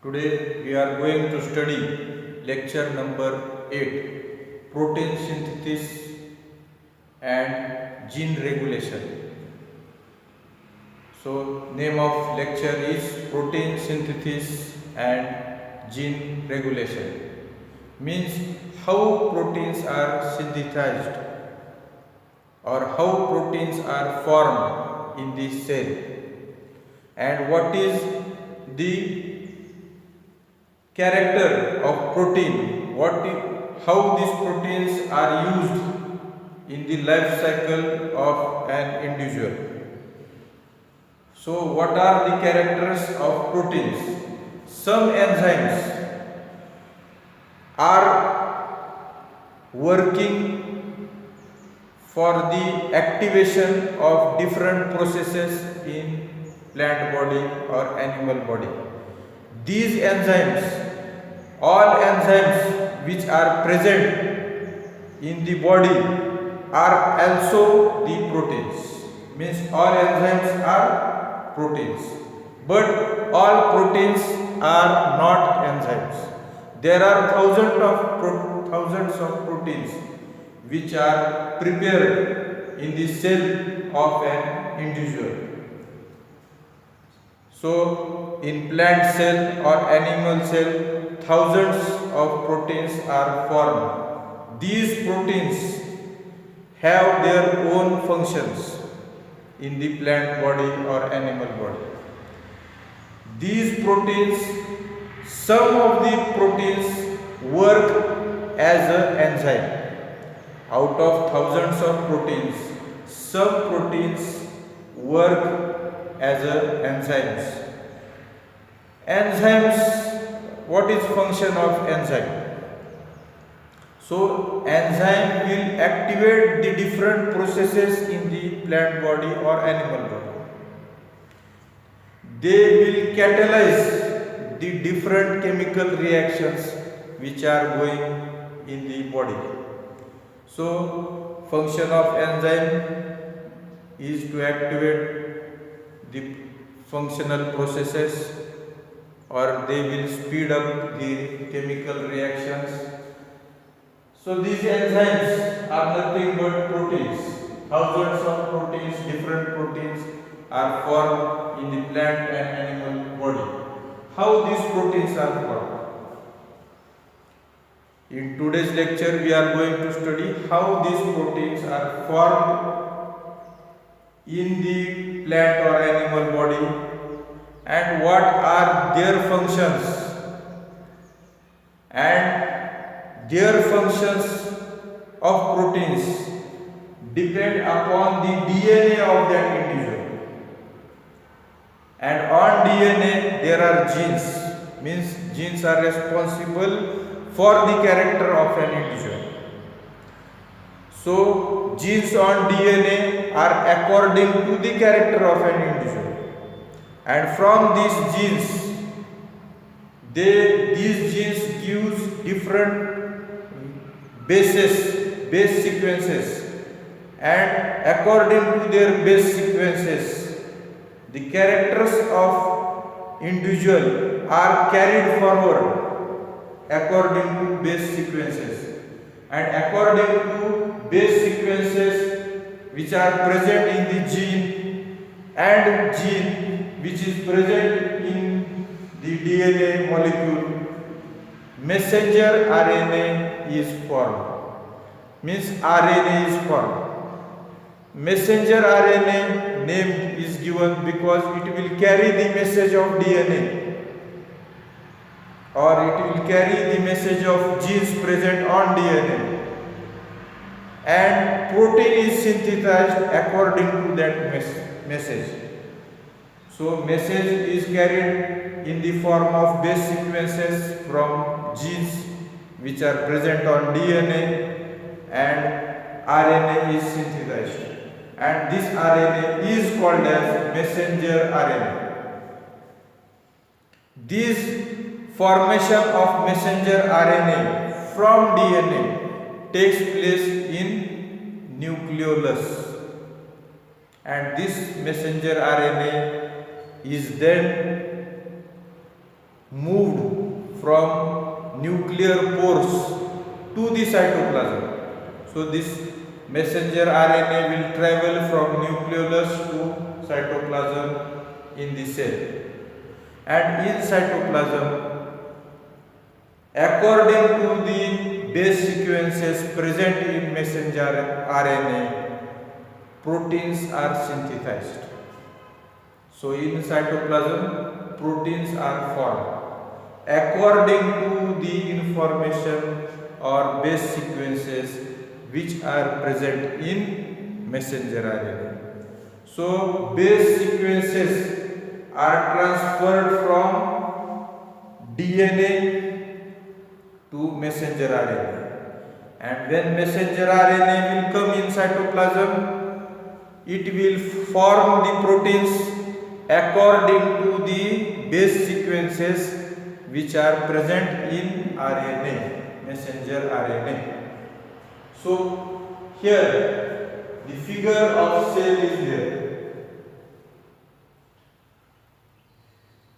Today we are going to study lecture number 8, protein synthesis and gene regulation. So name of lecture is protein synthesis and gene regulation. Means how proteins are synthesized or how proteins are formed in the cell, and what is the character of protein, how these proteins are used in the life cycle of an individual. So what are the characters of proteins? Some enzymes are working for the activation of different processes in plant body or animal body. These enzymes, all enzymes which are present in the body are also the proteins. Means all enzymes are proteins, but all proteins are not enzymes. There are thousands of proteins which are prepared in the cell of an individual. So in plant cell or animal cell, thousands of proteins are formed. These proteins have their own functions in the plant body or animal body. These proteins, some of the proteins work as an enzyme. Out of thousands of proteins, some proteins work as enzymes. Enzymes, what is function of enzyme? So enzyme will activate the different processes in the plant body or animal body. They will catalyze the different chemical reactions which are going in the body. So function of enzyme is to activate the functional processes, or they will speed up the chemical reactions. So these enzymes are nothing but proteins. Thousands of proteins, different proteins are formed in the plant and animal body. How these proteins are formed? In today's lecture we are going to study how these proteins are formed in the plant or animal body and what are their functions, and their functions of proteins depend upon the DNA of that individual, and on DNA there are genes. Means genes are responsible for the character of an individual. So genes on DNA are according to the character of an individual, and from these genes, these genes gives different base sequences, and according to their base sequences, the characters of individual are carried forward according to base sequences, and according to base sequences which are present in the gene and gene which is present in the DNA molecule, messenger RNA is formed. Means RNA is formed. Messenger RNA name is given because it will carry the message of DNA, or it will carry the message of genes present on DNA, and protein is synthesized according to that message. So message is carried in the form of base sequences from genes which are present on DNA, and RNA is synthesized, and this RNA is called as messenger RNA. This formation of messenger RNA from DNA takes place in nucleolus, and this messenger RNA is then moved from nuclear pores to the cytoplasm. So this messenger RNA will travel from nucleolus to cytoplasm in the cell. And in cytoplasm, according to the base sequences present in messenger RNA, proteins are synthesized. So in cytoplasm, proteins are formed according to the information or base sequences which are present in messenger RNA. So base sequences are transferred from DNA to messenger RNA, and when messenger RNA will come in cytoplasm, it will form the proteins according to the base sequences which are present in RNA, messenger RNA. So here the figure of cell is there,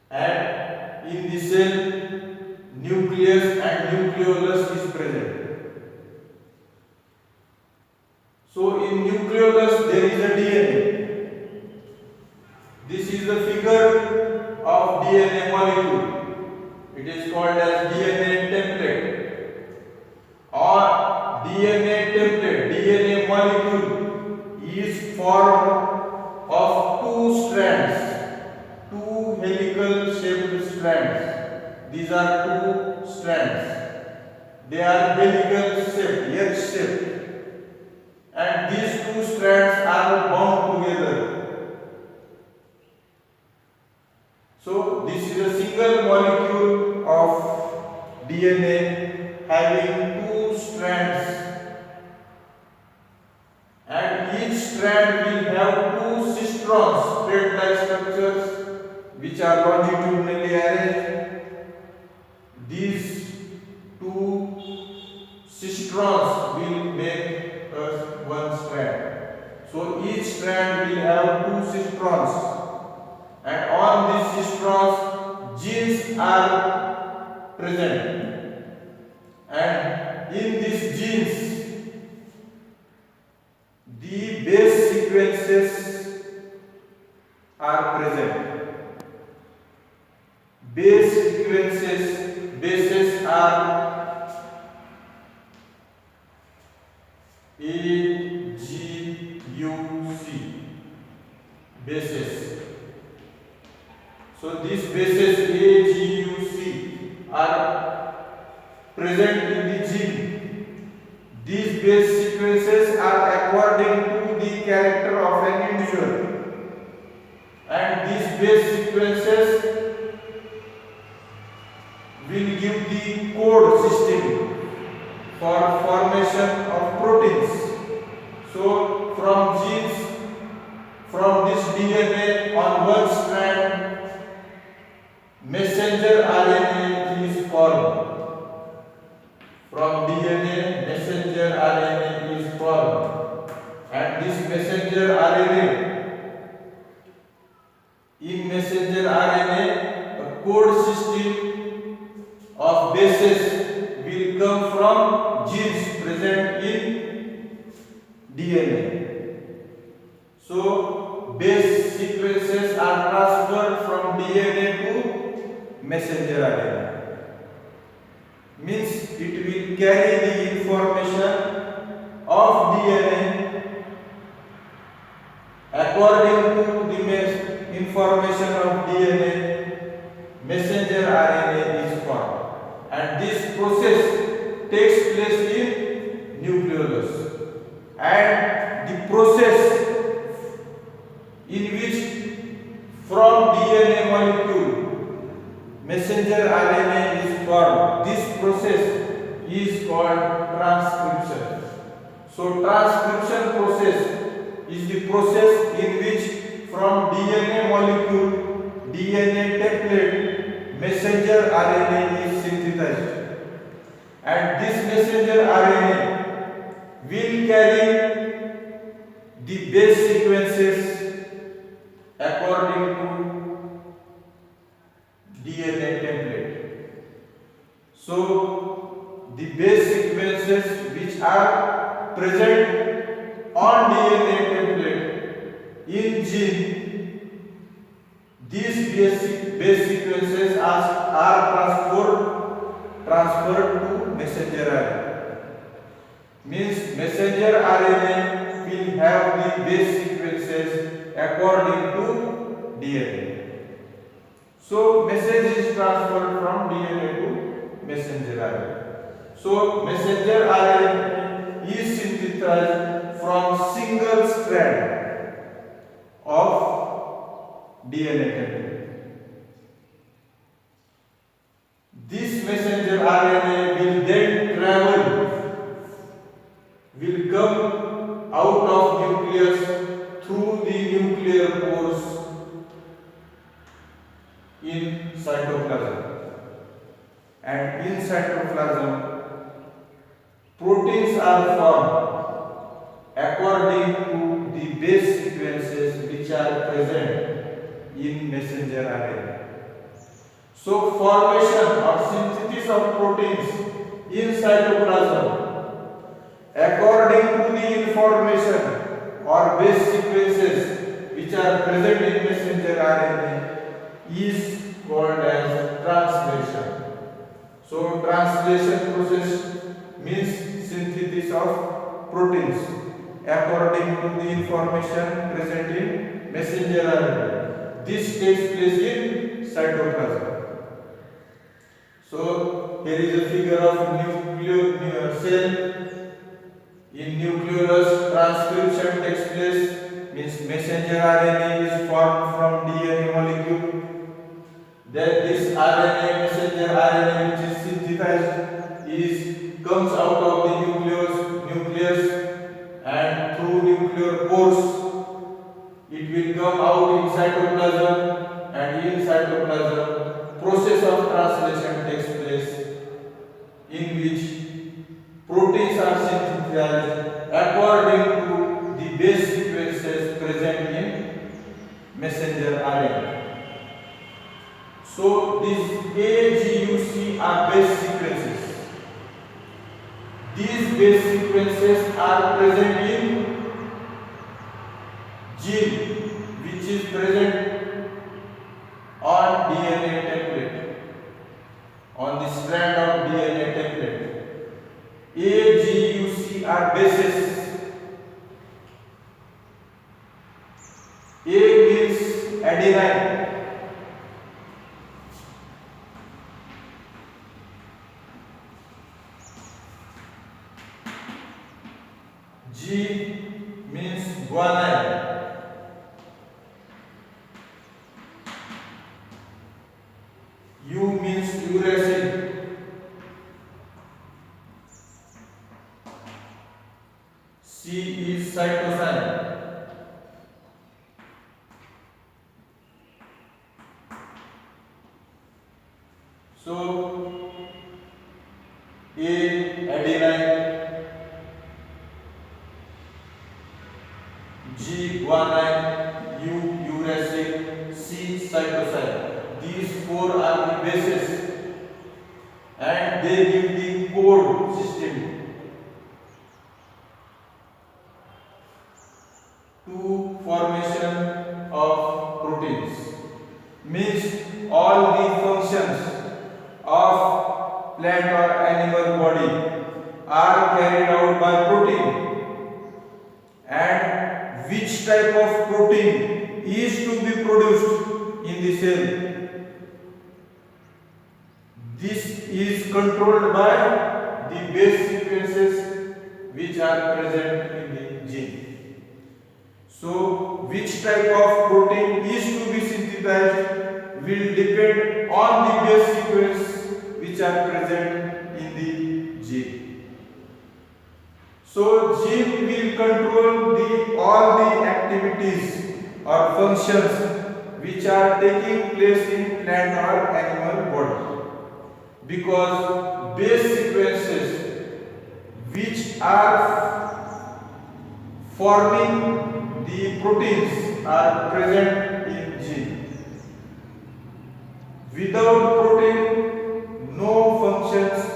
and in the cell nucleus and nucleolus is present. So in nucleolus there is a DNA. This is the figure of DNA molecule. It is called as DNA template or DNA template. DNA molecule is formed of two strands, two helical shaped strands. These are two strands. They are helical shaped, H shaped. And these two strands are bound together. So this is a single molecule of DNA having two strands, and each strand will have two cistrons, thread-like structures, which are longitudinally arranged. These two cistrons will make one strand. So each strand will have two cistrons, and on these cistrons genes are present, and in these genes the base sequences are present. Bases are A, G, U, C. Bases. So these bases A, G, U, C are present in the gene. These base sequences are according to the character of an individual, and these base sequences will give the code system for formation of proteins. So from genes, from this DNA on one strand, messenger RNA is formed. From DNA, messenger RNA is formed, and this messenger RNA, in messenger RNA, a code system of bases will come from genes present in DNA. So base sequences are transferred from DNA to messenger RNA. Means it will carry the information of DNA according to the information of DNA. Messenger RNA is formed, and this process takes place in nucleolus, and the process in which from DNA molecule messenger RNA is formed, this process is called transcription. So transcription process is the process in which from DNA molecule, DNA template, messenger RNA is synthesized, and this messenger RNA will carry the base sequences according to DNA template. So the base sequences which are present on DNA template in gene, these base sequences are transferred to messenger RNA. Means messenger RNA will have the base sequences according to DNA. So message is transferred from DNA to messenger RNA. So messenger RNA is synthesized from single strand of DNA template. This messenger RNA will then will come out of nucleus through the nuclear pores in cytoplasm. And in cytoplasm, proteins are formed according to the base sequences which are present in messenger RNA. So formation or synthesis of proteins in cytoplasm according to the information or base sequences which are present in messenger RNA is called as translation. So translation process means synthesis of proteins according to the information present in messenger RNA. This takes place in cytoplasm. So here is a figure of nuclear cell. In nucleus, transcription takes place, means messenger RNA is formed from DNA molecule. Then this RNA, messenger RNA which is synthesized comes out of the nucleus and through nuclear pores it will come out in cytoplasm, and in cytoplasm process of translation takes place in which proteins are synthesized according to the base sequences present in messenger RNA. So these AGUC are base sequences. These base sequences are present in gene which is present on DNA template, on the strand of DNA template. AGUC are bases. A means adenine. G means guanine. U means uracil. C is cytosine. So A adenine, G guanine, U uracil, C cytosine. These four are the bases and they give the code system to formation of proteins. Means all the functions of plant or animal body are carried out by protein, and which type of protein is to be produced in the cell, this is controlled by the base sequences which are present in the gene. So which type of protein is to be synthesized will depend on the base sequence which are present in the gene. So gene will control all the activities or functions which are taking place in plant or animal body, because base sequences which are forming the proteins are present in gene. Without protein, no functions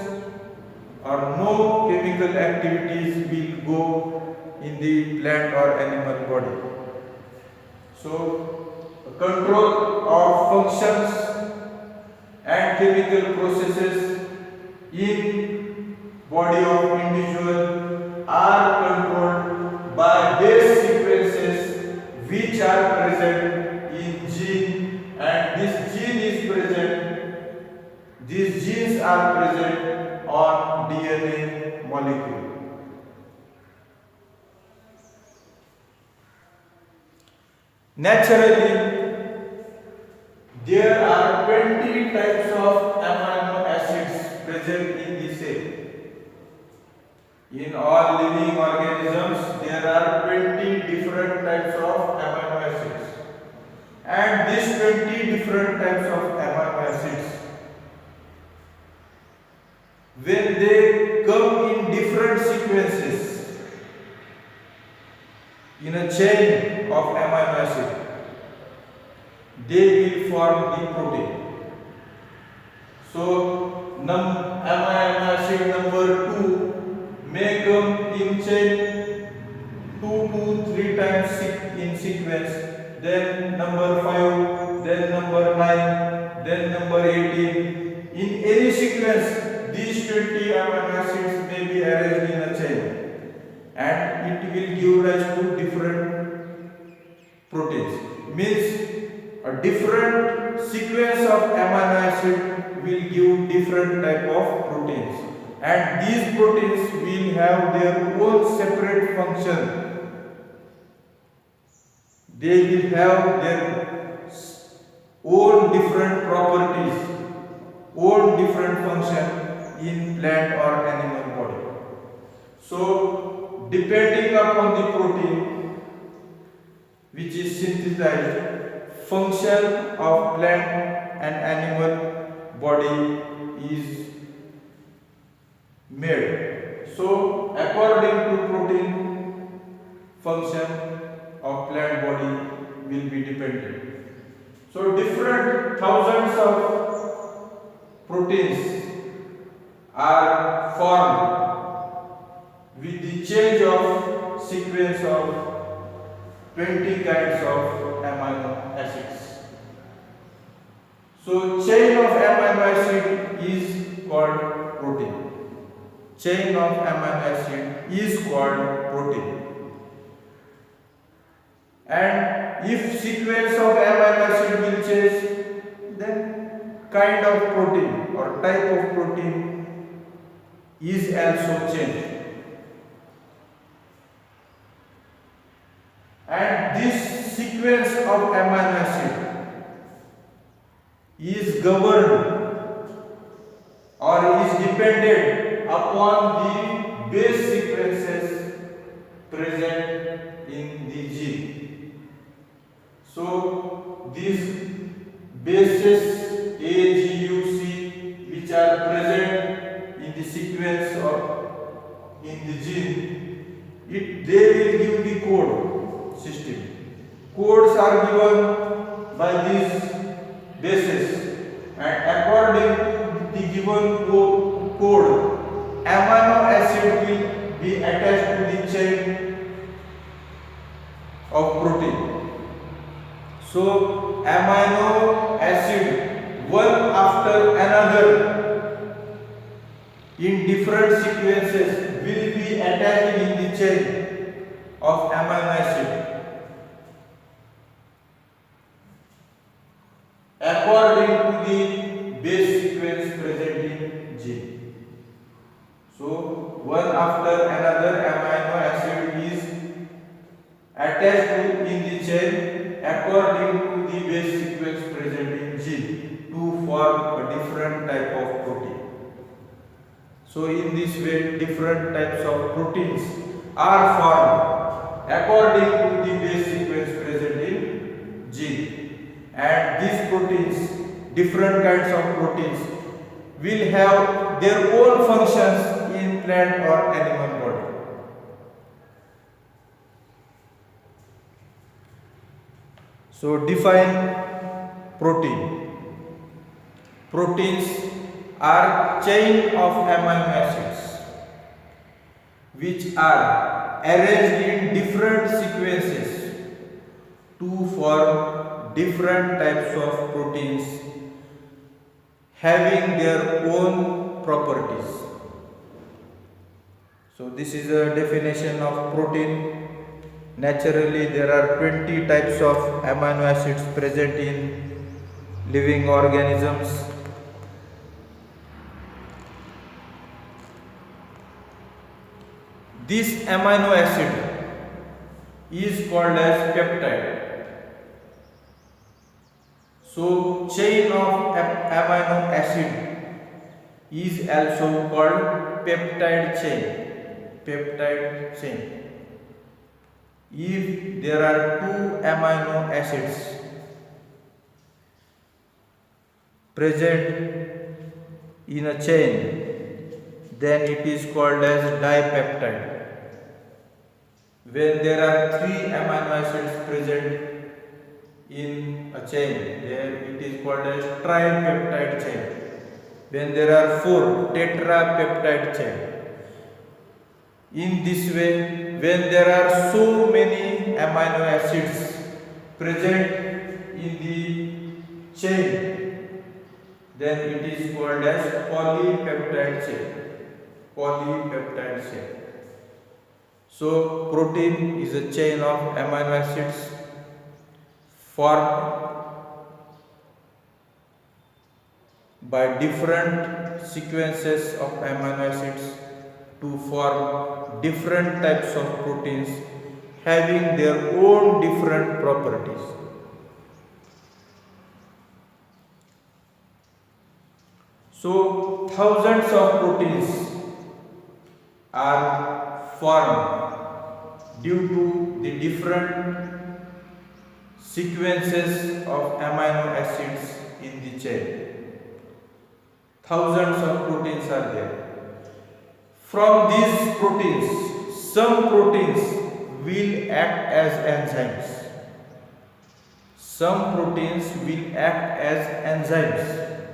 So control of functions and chemical processes in body of individual are controlled by base sequences which are present in gene, and these genes are present on DNA molecule. Naturally, there are 20 types of amino acids present in the cell. In all living organisms, there are 20 different types of amino acids. And these 20 different types of amino acids, when they come in different sequences in a chain of amino acid, they will form the protein. So amino acid number 2 may come in chain 2 to 3 times in sequence, then number 5, then number 9, then number 18. In any sequence, these 20 amino acids may be arranged in a chain, and it will give rise to different proteins. Means a different sequence of amino acid will give different type of proteins, and these proteins will have their own separate function. They will have their own different properties, own different function in plant or animal body. So depending upon the protein which is synthesized, function of plant and animal body is made. So according to protein, function of plant body will be dependent. So different thousands of proteins are formed with the change of sequence of 20 kinds of amino acids. So chain of amino acid is called protein. Chain of amino acid is called protein. And if sequence of amino acid will change, then kind of protein or type of protein is also changed. And this sequence of amino acid is governed or is dependent upon the base sequences present in the gene. So these bases A, G, U, C, which are present in the sequence of in the gene, they will give the code system. Codes are given by these bases, and according to the given code, amino acid will be attached to the chain of protein. So amino acid one after another in different sequences will be attached in the chain of amino acid according to the base sequence present in gene. So one after another amino acid is attached in the chain according to the base sequence present in gene to form a different type of protein. So in this way different types of proteins are formed according to the base sequence present in gene, and these proteins, different kinds of proteins, will have their own functions in plant or animal body. So define protein. Proteins are chain of amino acids which are arranged in different sequences to form different types of proteins having their own properties. So this is a definition of protein. Naturally, there are 20 types of amino acids present in living organisms. This amino acid is called as peptide. So chain of amino acid is also called peptide chain. Peptide chain. If there are two amino acids present in a chain, then it is called as dipeptide. When there are three amino acids present in a chain, then it is called as tripeptide chain. When there are four, tetrapeptide chain. In this way, when there are so many amino acids present in the chain, then it is called as polypeptide chain. Polypeptide chain. So protein is a chain of amino acids formed by different sequences of amino acids to form different types of proteins having their own different properties. So thousands of proteins are formed due to the different sequences of amino acids in the chain. Thousands of proteins are there. From these proteins, some proteins will act as enzymes. Some proteins will act as enzymes.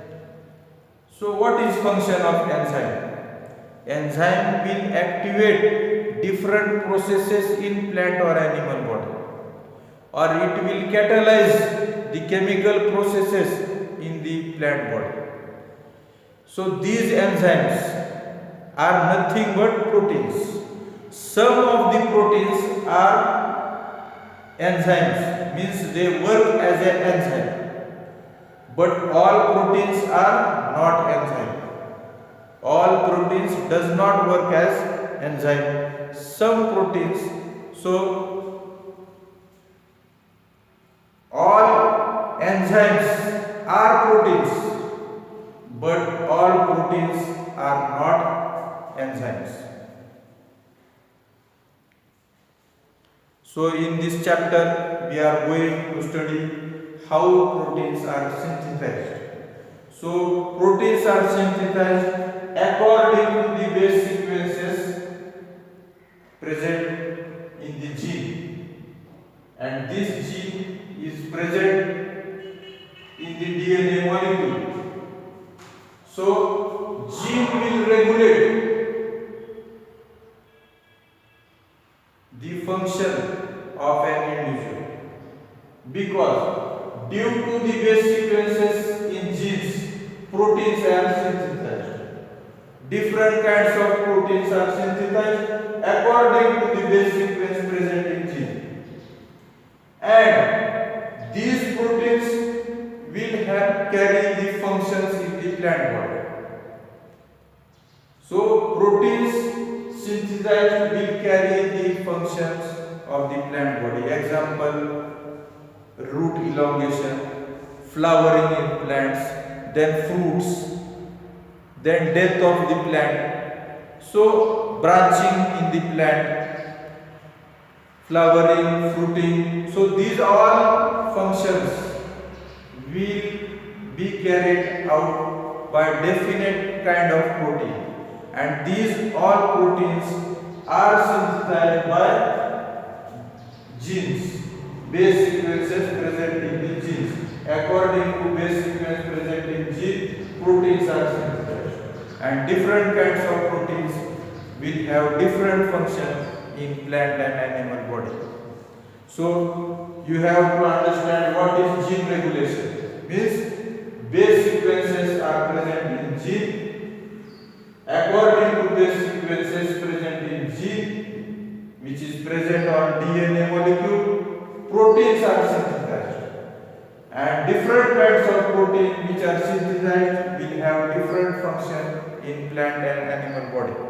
So what is function of enzyme? Enzyme will activate different processes in plant or animal body, or it will catalyze the chemical processes in the plant body. So these enzymes are nothing but proteins. Some of the proteins are enzymes, means they work as an enzyme, but all proteins are not enzyme. All proteins does not work as enzyme. Some proteins, so all enzymes are proteins, but all proteins are not enzymes. So in this chapter we are going to study how proteins are synthesized. So proteins are synthesized according to the base sequences present in the gene, and this gene is present in the DNA molecule. So gene will regulate the function of an individual, because due to the base sequences in genes, proteins are synthesized. Different kinds of proteins are synthesized according to the base sequence present in gene, and these proteins will carry the functions in the plant body. So proteins synthesized will carry the functions of the plant body. Example: root elongation, flowering in plants, then fruits, then death of the plant, so branching in the plant, flowering, fruiting. So these all functions will be carried out by definite kind of protein, and these all proteins are synthesized by genes, base sequences present in the genes. According to base sequence present in gene, proteins are synthesized, and different kinds of proteins will have different function in plant and animal body. So you have to understand what is gene regulation. Means base sequences are present in gene. According to base sequences present in gene, which is present on DNA molecule, proteins are synthesized. And different kinds of protein which are synthesized will have different function in plant and animal body.